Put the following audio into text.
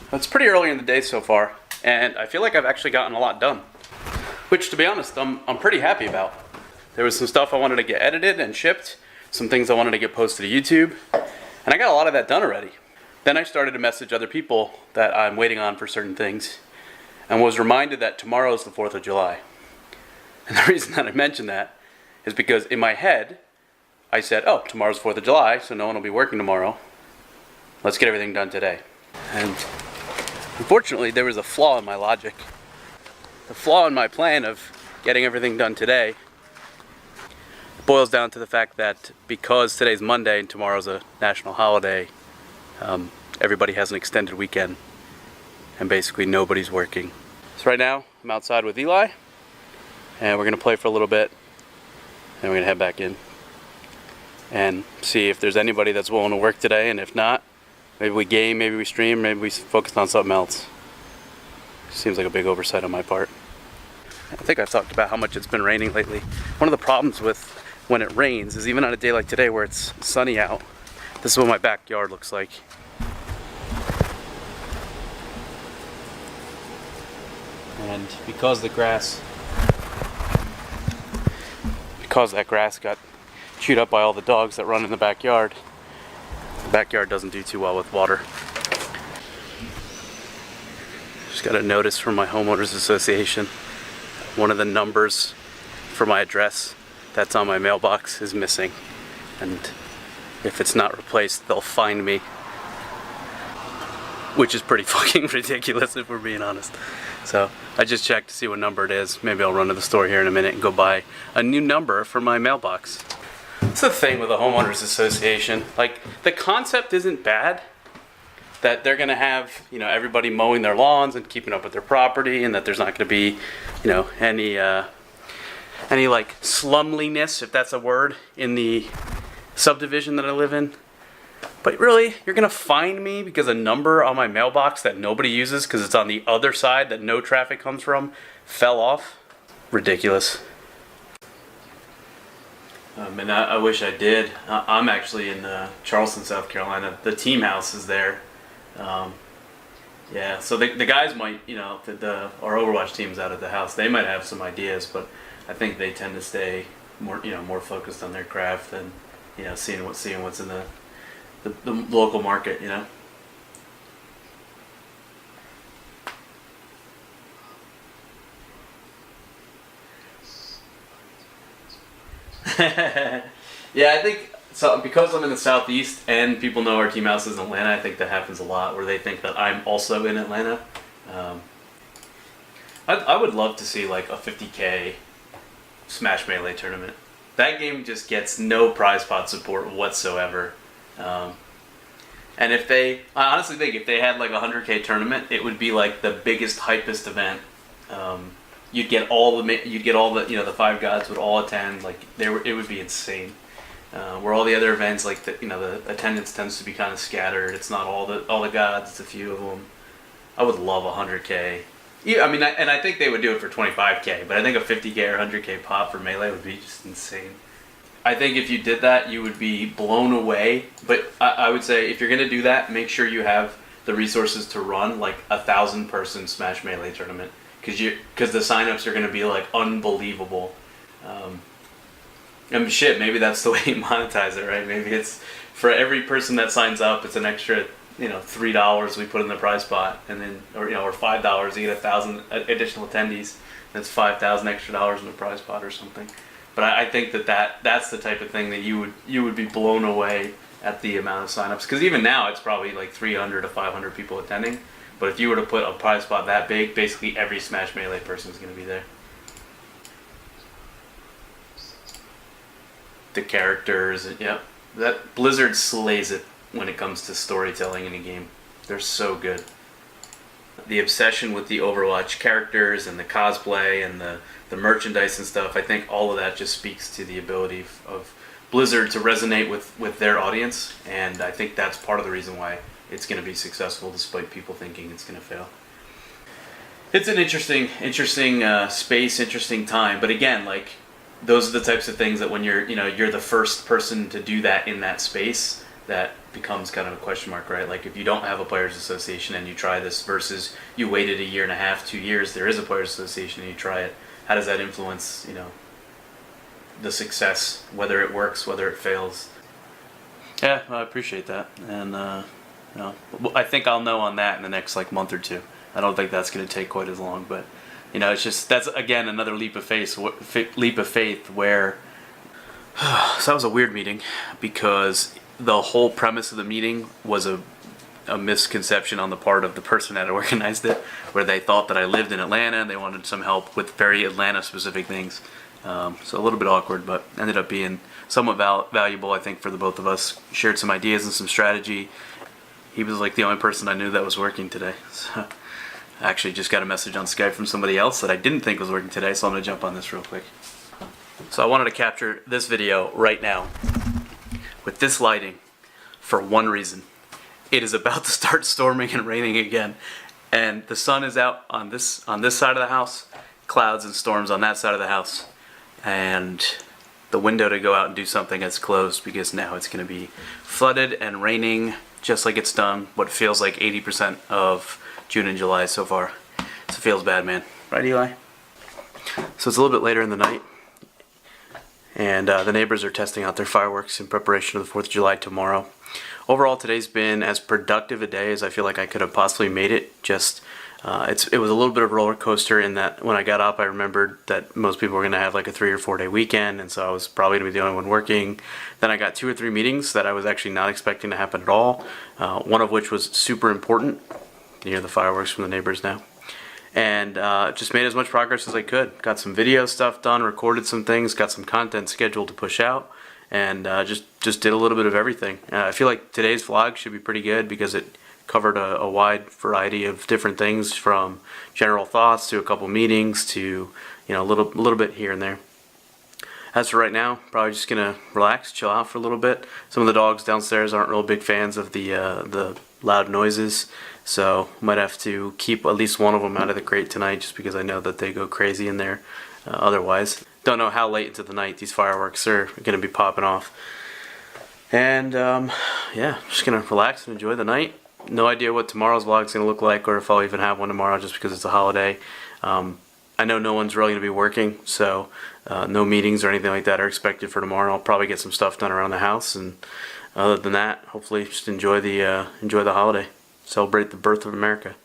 It's pretty early in the day so far, and I feel like I've actually gotten a lot done, which, to be honest, I'm pretty happy about. There was some stuff I wanted to get edited and shipped, some things I wanted to get posted to YouTube, and I got a lot of that done already. Then I started to message other people that I'm waiting on for certain things, and was reminded that tomorrow is the 4th of July. And the reason that I mentioned that is because in my head, I said, oh, tomorrow's 4th of July, so no one will be working tomorrow. Let's get everything done today. And unfortunately, there was a flaw in my logic. The flaw in my plan of getting everything done today boils down to the fact that because today's Monday and tomorrow's a national holiday, everybody has an extended weekend, and basically nobody's working. So right now, I'm outside with Eli, and we're gonna play for a little bit, and we're gonna head back in and see if there's anybody that's willing to work today, and if not, maybe we game, maybe we stream, maybe we focus on something else. Seems like a big oversight on my part. I think I've talked about how much it's been raining lately. One of the problems with when it rains is even on a day like today where it's sunny out, this is what my backyard looks like. And because that grass got chewed up by all the dogs that run in the backyard doesn't do too well with water. Just got a notice from my homeowners association. One of the numbers for my address that's on my mailbox is missing, and if it's not replaced, they'll fine me, which is pretty fucking ridiculous if we're being honest. So I just checked to see what number it is. Maybe I'll run to the store here in a minute and go buy a new number for my mailbox. It's the thing with the homeowners association. Like, the concept isn't bad, that they're gonna have, everybody mowing their lawns and keeping up with their property, and that there's not gonna be, any like slumliness, if that's a word, in the subdivision that I live in. But really, you're gonna fine me because a number on my mailbox that nobody uses because it's on the other side that no traffic comes from fell off? Ridiculous. And I wish I did. I'm actually in Charleston, South Carolina. The team house is there. Yeah, so the guys might, our Overwatch team's out at the house. They might have some ideas, but I think they tend to stay more focused on their craft than, seeing what's in the local market, Yeah, I think so, because I'm in the Southeast and people know our team house is in Atlanta. I think that happens a lot where they think that I'm also in Atlanta. I would love to see like a 50K Smash Melee tournament. That game just gets no prize pot support whatsoever. And I honestly think if they had like a 100K tournament, it would be like the biggest, hypest event. You'd get all the five gods would all attend. Like it would be insane. Where all the other events, like the attendance tends to be kind of scattered. It's not all the gods. It's a few of them. I would love a 100K. Yeah, I mean, and I think they would do it for 25K. But I think a 50K or 100K pop for Melee would be just insane. I think if you did that, you would be blown away. But I would say if you're gonna do that, make sure you have the resources to run like 1,000-person Smash Melee tournament, because the signups are gonna be like unbelievable. And shit, maybe that's the way you monetize it, right? Maybe it's for every person that signs up, it's an extra, $3 we put in the prize pot, and then or $5 you get 1,000 additional attendees. That's $5,000 extra dollars in the prize pot or something. But I think that's the type of thing that you would be blown away at the amount of signups. Because even now it's probably like 300 to 500 people attending. But if you were to put a prize pot that big, basically every Smash Melee person is going to be there. The characters, that Blizzard slays it when it comes to storytelling in a game. They're so good. The obsession with the Overwatch characters and the cosplay and the merchandise and stuff, I think all of that just speaks to the ability of Blizzard to resonate with their audience, and I think that's part of the reason why it's going to be successful despite people thinking it's going to fail. It's an interesting space, interesting time, but again, those are the types of things that when you're the first person to do that in that space, that becomes kind of a question mark, right? Like if you don't have a players association and you try this versus you waited a year and a half, 2 years, there is a players association and you try it. How does that influence, the success, whether it works, whether it fails? Yeah, I appreciate that, and I think I'll know on that in the next month or two. I don't think that's going to take quite as long, but it's just that's again another leap of faith. Where so that was a weird meeting because the whole premise of the meeting was a misconception on the part of the person that had organized it, where they thought that I lived in Atlanta and they wanted some help with very Atlanta specific things. So a little bit awkward, but ended up being somewhat valuable, I think, for the both of us. Shared some ideas and some strategy. He was the only person I knew that was working today. So I actually just got a message on Skype from somebody else that I didn't think was working today, so I'm going to jump on this real quick. So I wanted to capture this video right now with this lighting for one reason. It is about to start storming and raining again, and the sun is out on this side of the house, clouds and storms on that side of the house, and the window to go out and do something is closed because now it's going to be flooded and raining just like it's done what feels like 80% of June and July so far. So it feels bad, man. Right, Eli? So it's a little bit later in the night, and the neighbors are testing out their fireworks in preparation of the 4th of July tomorrow. Overall, today's been as productive a day as I feel like I could have possibly made it. It was a little bit of a roller coaster in that when I got up, I remembered that most people were going to have a 3 or 4 day weekend, and so I was probably going to be the only one working. Then I got 2 or 3 meetings that I was actually not expecting to happen at all, one of which was super important. You can hear the fireworks from the neighbors now. And just made as much progress as I could. Got some video stuff done, recorded some things, got some content scheduled to push out, and just did a little bit of everything. I feel like today's vlog should be pretty good because it covered a wide variety of different things, from general thoughts to a couple meetings to a little bit here and there. As for right now, probably just gonna relax, chill out for a little bit. Some of the dogs downstairs aren't real big fans of the loud noises, so might have to keep at least one of them out of the crate tonight, just because I know that they go crazy in there. Otherwise, don't know how late into the night these fireworks are gonna be popping off. And yeah, just gonna relax and enjoy the night. No idea what tomorrow's vlog is going to look like, or if I'll even have one tomorrow, just because it's a holiday. I know no one's really going to be working, so no meetings or anything like that are expected for tomorrow. I'll probably get some stuff done around the house, and other than that, hopefully just enjoy the holiday. Celebrate the birth of America.